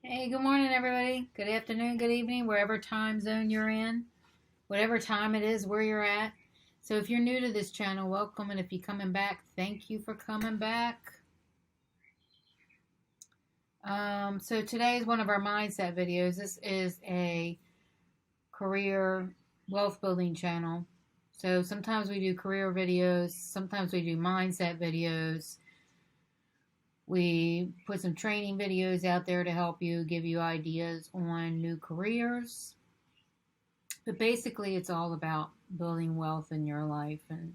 Hey, good morning, everybody. Good afternoon, good evening, wherever time zone you're in, whatever time it is where you're at. So, if you're new to this channel, welcome, and if you're coming back, thank you for coming back. So today is one of our mindset videos. This is a career wealth building channel. So sometimes we do career videos, sometimes we do mindset videos. We put some training videos out there to help you, give you ideas on new careers. But basically, it's all about building wealth in your life and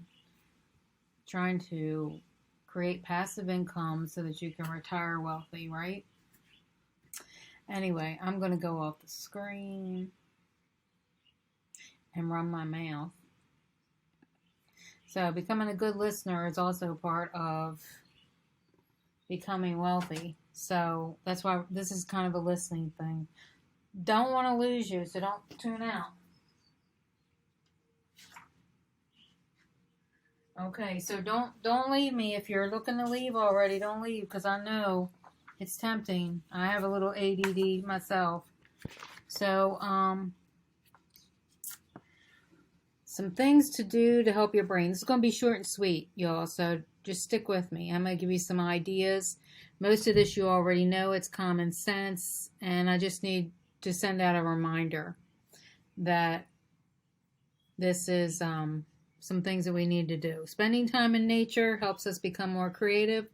trying to create passive income so that you can retire wealthy, right? Anyway, I'm going to go off the screen and run my mouth. So becoming a good listener is also part of becoming wealthy. So that's why this is kind of a listening thing. Don't want to lose you, so don't tune out. Okay, so don't leave me. If you're looking to leave already, don't leave, because I know it's tempting. I have a little ADD myself. So some things to do to help your brain. This is going to be short and sweet, y'all, so just stick with me. I'm going to give you some ideas. Most of this you already know. It's common sense, and I just need to send out a reminder that this is some things that we need to do. Spending time in nature helps us become more creative.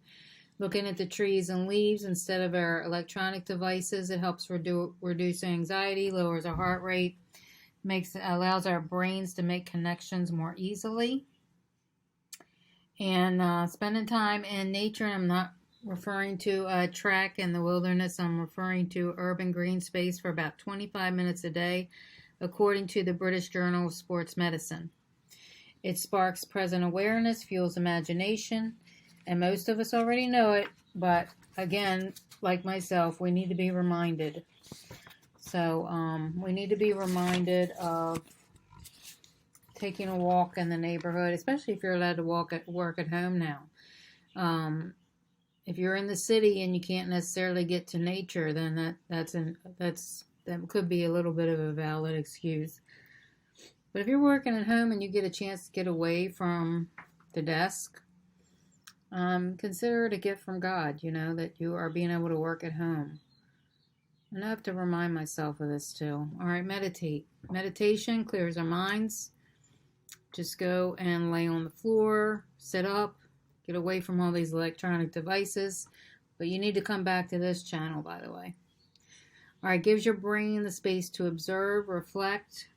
Looking at the trees and leaves instead of our electronic devices, it helps reduce anxiety, lowers our heart rate, allows our brains to make connections more easily. And spending time in nature, and I'm not referring to a trek in the wilderness, I'm referring to urban green space for about 25 minutes a day, according to the British Journal of Sports Medicine. It sparks present awareness, fuels imagination, and most of us already know it, but again, like myself, we need to be reminded. So we need to be reminded of taking a walk in the neighborhood, especially if you're allowed to work at home now. If you're in the city and you can't necessarily get to nature, then that could be a little bit of a valid excuse. But if you're working at home and you get a chance to get away from the desk, consider it a gift from God, that you are being able to work at home. And I have to remind myself of this too. All right, meditate. Meditation clears our minds. Just go and lay on the floor, sit up, get away from all these electronic devices. But you need to come back to this channel, by the way. All right, gives your brain the space to observe, reflect.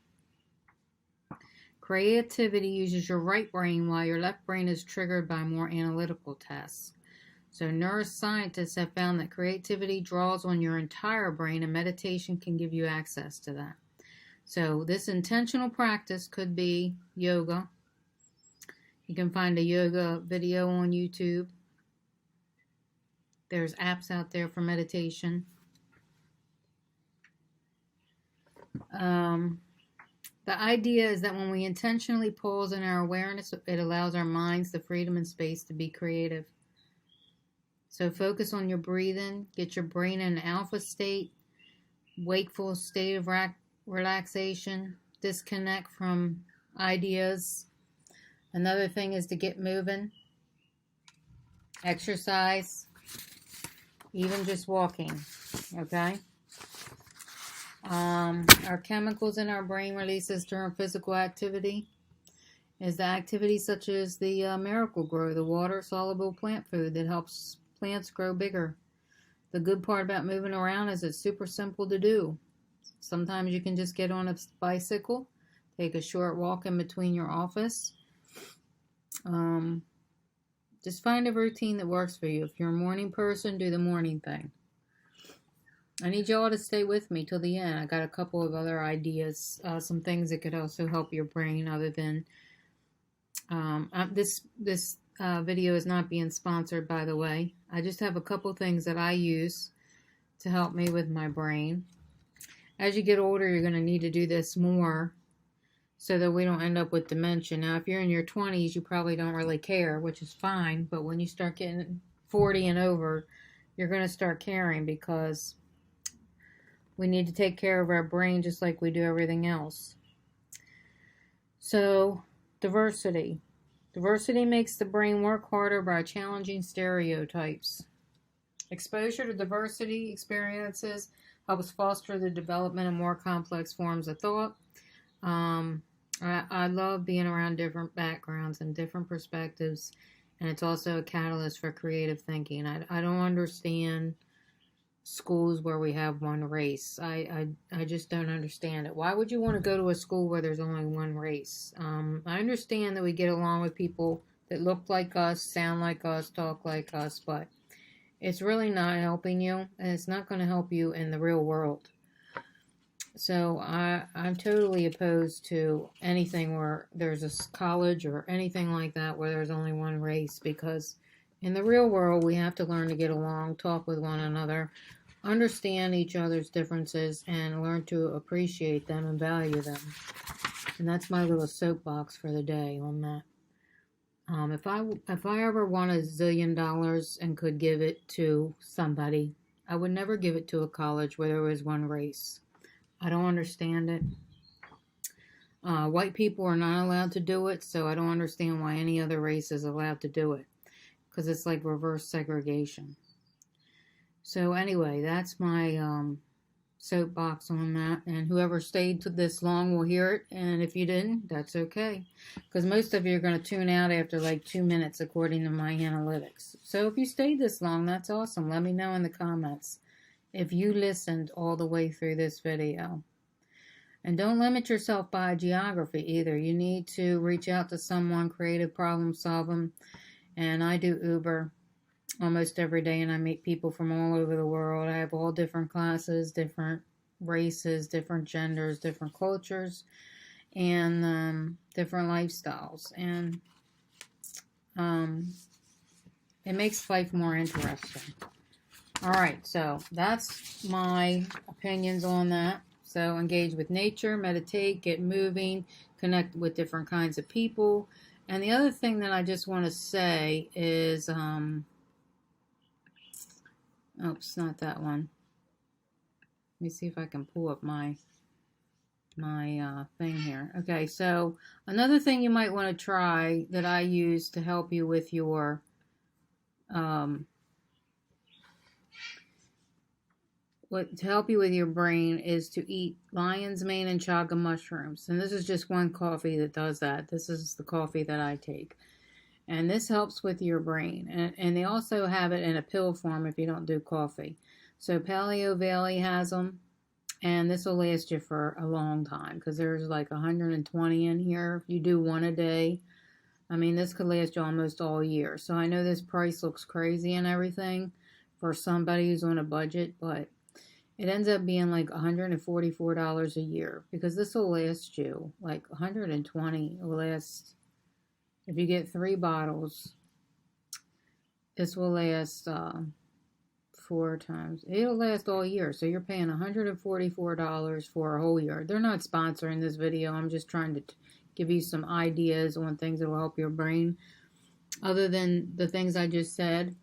Creativity uses your right brain while your left brain is triggered by more analytical tasks. So neuroscientists have found that creativity draws on your entire brain, and meditation can give you access to that. So this intentional practice could be yoga. You can find a yoga video on YouTube. There's apps out there for meditation. The idea is that when we intentionally pause in our awareness, it allows our minds the freedom and space to be creative. So focus on your breathing, get your brain in an alpha state, wakeful state of relaxation, disconnect from ideas. Another thing is to get moving, exercise, even just walking, okay? Our chemicals in our brain releases during physical activity is the activity such as the Miracle-Gro, the water-soluble plant food that helps plants grow bigger. The good part about moving around is it's super simple to do. Sometimes you can just get on a bicycle, take a short walk in between your office. Just find a routine that works for you. If you're a morning person, do the morning thing. I need y'all to stay with me till the end. I got a couple of other ideas, some things that could also help your brain other than this video is not being sponsored, by the way. I just have a couple things that I use to help me with my brain. As you get older, you're going to need to do this more so that we don't end up with dementia. Now, if you're in your 20s, you probably don't really care, which is fine. But when you start getting 40 and over, you're going to start caring because We need to take care of our brain just like we do everything else. So, diversity. Diversity makes the brain work harder by challenging stereotypes. Exposure to diversity experiences helps foster the development of more complex forms of thought. I love being around different backgrounds and different perspectives, and it's also a catalyst for creative thinking. I don't understand schools where we have one race. I just don't understand it. Why would you want to go to a school where there's only one race? I understand that we get along with people that look like us, sound like us, talk like us, but it's really not helping you, and it's not going to help you in the real world. So I'm totally opposed to anything where there's a college or anything like that where there's only one race, because in the real world we have to learn to get along, talk with one another, understand each other's differences, and learn to appreciate them and value them. And that's my little soapbox for the day on that. If I ever won $1 zillion and could give it to somebody, I would never give it to a college where there was one race. I don't understand it. White people are not allowed to do it, so I don't understand why any other race is allowed to do it, because it's like reverse segregation. So anyway, that's my soapbox on that, and whoever stayed to this long will hear it, and if you didn't, that's okay, because most of you are going to tune out after like 2 minutes according to my analytics. So if you stayed this long, that's awesome. Let me know in the comments if you listened all the way through this video. And don't limit yourself by geography either. You need to reach out to someone, creative problem solving, and I do Uber almost every day, and I meet people from all over the world. I have all different classes, different races, different genders, different cultures, and different lifestyles, and it makes life more interesting. Alright, so that's my opinions on that. So engage with nature, meditate, get moving, connect with different kinds of people. And the other thing that I just want to say is, oops, not that one. Let me see if I can pull up my thing here. Okay, so another thing you might want to try that I use to help you with your brain is to eat lion's mane and chaga mushrooms. And this is just one coffee that does that. This is the coffee that I take. And this helps with your brain. And they also have it in a pill form if you don't do coffee. So Paleo Valley has them. And this will last you for a long time, because there's like 120 in here. If you do one a day, I mean, this could last you almost all year. So I know this price looks crazy and everything for somebody who's on a budget, but it ends up being like $144 a year, because this will last you like 120. It will last, if you get 3 bottles, this will last 4 times. It'll last all year. So you're paying $144 for a whole year. They're not sponsoring this video. I'm just trying to give you some ideas on things that will help your brain, other than the things I just said.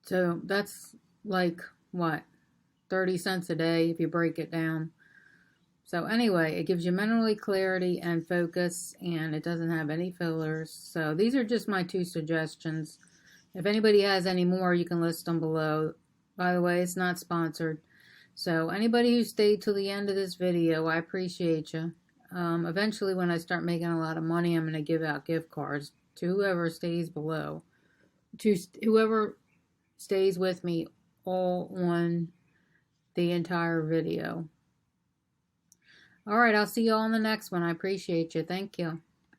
So that's like, what, 30 cents a day if you break it down. So anyway, it gives you mentally clarity and focus, and it doesn't have any fillers. So these are just my 2 suggestions. If anybody has any more, you can list them below. By the way, it's not sponsored. So anybody who stayed till the end of this video, I appreciate you. Eventually, when I start making a lot of money, I'm going to give out gift cards to whoever stays below. To whoever stays with me all on the entire video. Alright, I'll see you all in the next one. I appreciate you. Thank you.